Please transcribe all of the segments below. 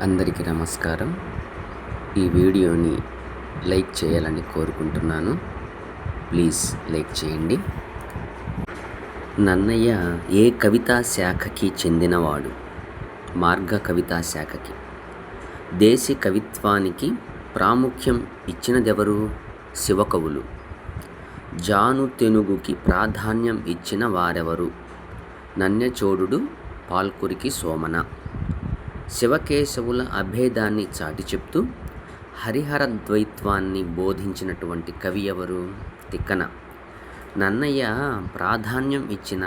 అందరికీ నమస్కారం. ఈ వీడియోని లైక్ చేయాలని కోరుకుంటున్నాను. ప్లీజ్ లైక్ చేయండి. నన్నయ్య ఏ కవితా శాఖకి చెందినవాడు? మార్గ కవితా శాఖకి. దేశీ కవిత్వానికి ప్రాముఖ్యం ఇచ్చినదెవరు? శివకవులు. జాను తెనుగుకి ప్రాధాన్యం ఇచ్చిన వారెవరు? నన్నెచోడుడు, పాల్కురికి సోమన. శివకేశవుల అభేదాన్ని చాటి చెప్తూ హరిహర ద్వైత్వాన్ని బోధించినటువంటి కవి ఎవరు? తిక్కన. నన్నయ్య ప్రాధాన్యం ఇచ్చిన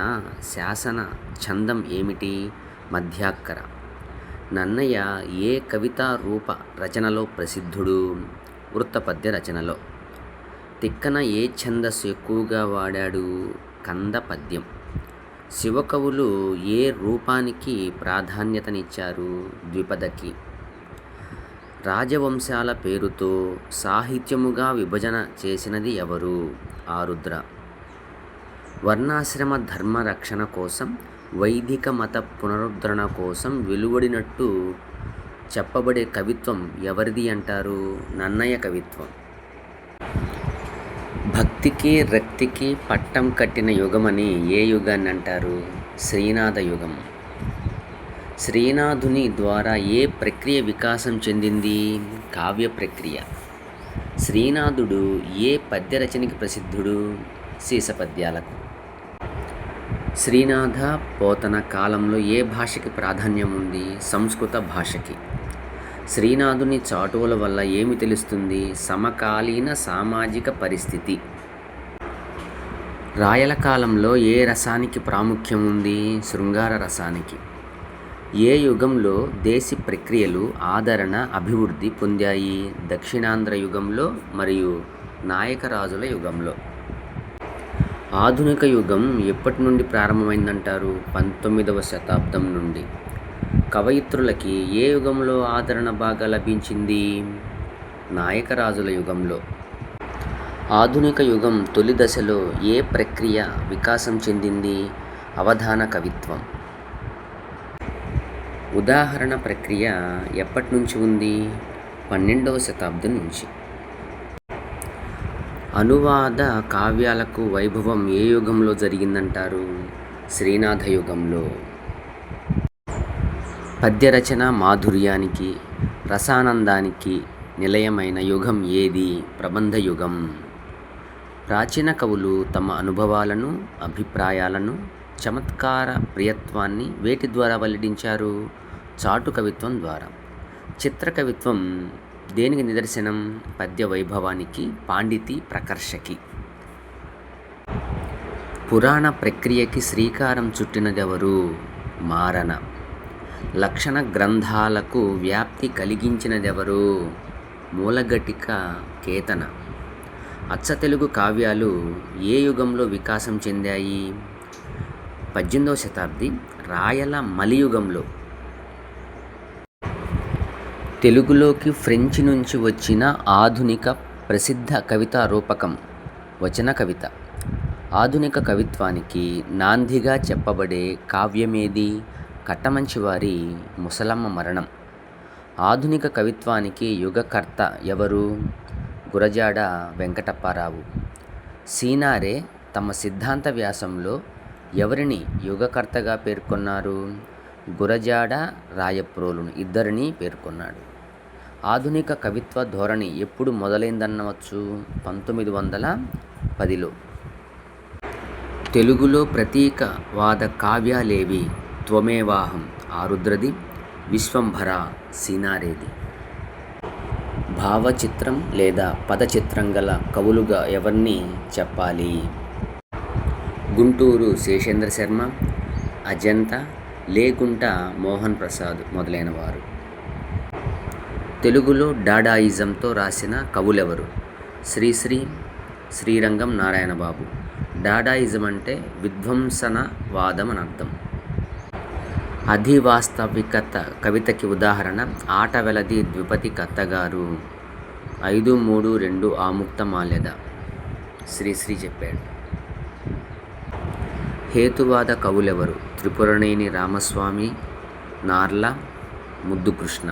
శాసన ఛందం ఏమిటి? మధ్యాక్కర. నన్నయ్య ఏ కవితా రూప రచనలో ప్రసిద్ధుడు? వృత్తపద్య రచనలో. తిక్కన ఏ ఛందస్సు ఎక్కువగా వాడాడు? కంద పద్యం. శివకవులు ఏ రూపానికి ప్రాధాన్యతనిచ్చారు? ద్విపదకి. రాజవంశాల పేరుతో సాహిత్యముగా విభజన చేసినది ఎవరు? ఆరుద్ర. వర్ణాశ్రమ ధర్మ రక్షణ కోసం, వైదిక మత పునరుద్ధరణ కోసం వెలువడినట్టు చెప్పబడే కవిత్వం ఎవరిది అంటారు? నన్నయ్య కవిత్వం. భక్తికి రక్తికి పట్టం కట్టిన యుగమని ఏ యుగాన్ని అంటారు? శ్రీనాథ యుగం. శ్రీనాథుని ద్వారా ఏ ప్రక్రియ వికాసం చెందింది? కావ్య ప్రక్రియ. శ్రీనాథుడు ఏ పద్య రచనకి ప్రసిద్ధుడు? సీసపద్యాలకు. శ్రీనాథ పోతన కాలంలో ఏ భాషకి ప్రాధాన్యం ఉంది? సంస్కృత భాషకి. శ్రీనాథుని చాటువుల వల్ల ఏమి తెలుస్తుంది? సమకాలీన సామాజిక పరిస్థితి. రాయల కాలంలో ఏ రసానికి ప్రాముఖ్యం ఉంది? శృంగార రసానికి. ఏ యుగంలో దేశీ ప్రక్రియలు ఆదరణ అభివృద్ధి పొందాయి? దక్షిణాంధ్ర యుగంలో మరియు నాయకరాజుల యుగంలో. ఆధునిక యుగం ఎప్పటి నుండి ప్రారంభమైందంటారు? 19వ శతాబ్దం నుండి. కవయిత్రులకి ఏ యుగంలో ఆదరణ బాగా లభించింది? నాయకరాజుల యుగంలో. ఆధునిక యుగం తొలి దశలో ఏ ప్రక్రియ వికాసం చెందింది? అవధాన కవిత్వం. ఉదాహరణ ప్రక్రియ ఎప్పటి నుంచి ఉంది? 12వ శతాబ్దం నుంచి. అనువాద కావ్యాలకు వైభవం ఏ యుగంలో జరిగిందంటారు? శ్రీనాథ యుగంలో. పద్యరచన మాధుర్యానికి, రసానందానికి నిలయమైన యుగం ఏది? ప్రబంధ యుగం. ప్రాచీన కవులు తమ అనుభవాలను, అభిప్రాయాలను, చమత్కార ప్రియత్వాన్ని వేటి ద్వారా వెల్లడించారు? చాటు కవిత్వం ద్వారా. చిత్రకవిత్వం దేనికి నిదర్శనం? పద్య వైభవానికి, పాండితి ప్రకర్షకి. పురాణ ప్రక్రియకి శ్రీకారం చుట్టినదెవరు? మారన. లక్షణ గ్రంథాలకు వ్యాప్తి కలిగించినదెవరు? మూలఘటిక కేతన. అచ్చతెలుగు కావ్యాలు ఏ యుగంలో వికాసం చెందాయి? 18వ శతాబ్ది రాయల మలియుగంలో. తెలుగులోకి ఫ్రెంచి నుంచి వచ్చిన ఆధునిక ప్రసిద్ధ కవితా రూపకం వచన కవిత. ఆధునిక కవిత్వానికి నాందిగా చెప్పబడే కావ్యమేది? కట్టమంచివారి ముసలమ్మ మరణం. ఆధునిక కవిత్వానికి యుగకర్త ఎవరు? గురజాడ వెంకటప్పారావు. సీనారే తమ సిద్ధాంత వ్యాసంలో ఎవరిని యుగకర్తగా పేర్కొన్నారు? గురజాడ, రాయప్రోలును ఇద్దరిని పేర్కొన్నాడు. ఆధునిక కవిత్వ ధోరణి ఎప్పుడు మొదలైందనవచ్చు? 1910లో. తెలుగులో ప్రతీకవాద కావ్యాలేవి? త్వమేవాహం ఆరుద్రది, విశ్వంభర సీనారేది. భావచిత్రం లేదా పదచిత్రం గల కవులుగా ఎవరిని చెప్పాలి? గుంటూరు శేషేంద్ర శర్మ, అజంత, లేకుంట మోహన్ ప్రసాద్ మొదలైనవారు. తెలుగులో డాడాయిజంతో రాసిన కవులెవరు? శ్రీశ్రీ, శ్రీరంగం నారాయణబాబు. డాడాయిజం అంటే విధ్వంసనవాదం అని అర్థం. అధివాస్తవికత కవితకి ఉదాహరణ ఆటవెలది ద్విపది కత్తగారు. 5-3-2 ఆముక్తమాల్యద. శ్రీశ్రీ చెప్పాడు. హేతువాద కవులెవరు? త్రిపురనేని రామస్వామి, నార్ల, ముద్దుకృష్ణ.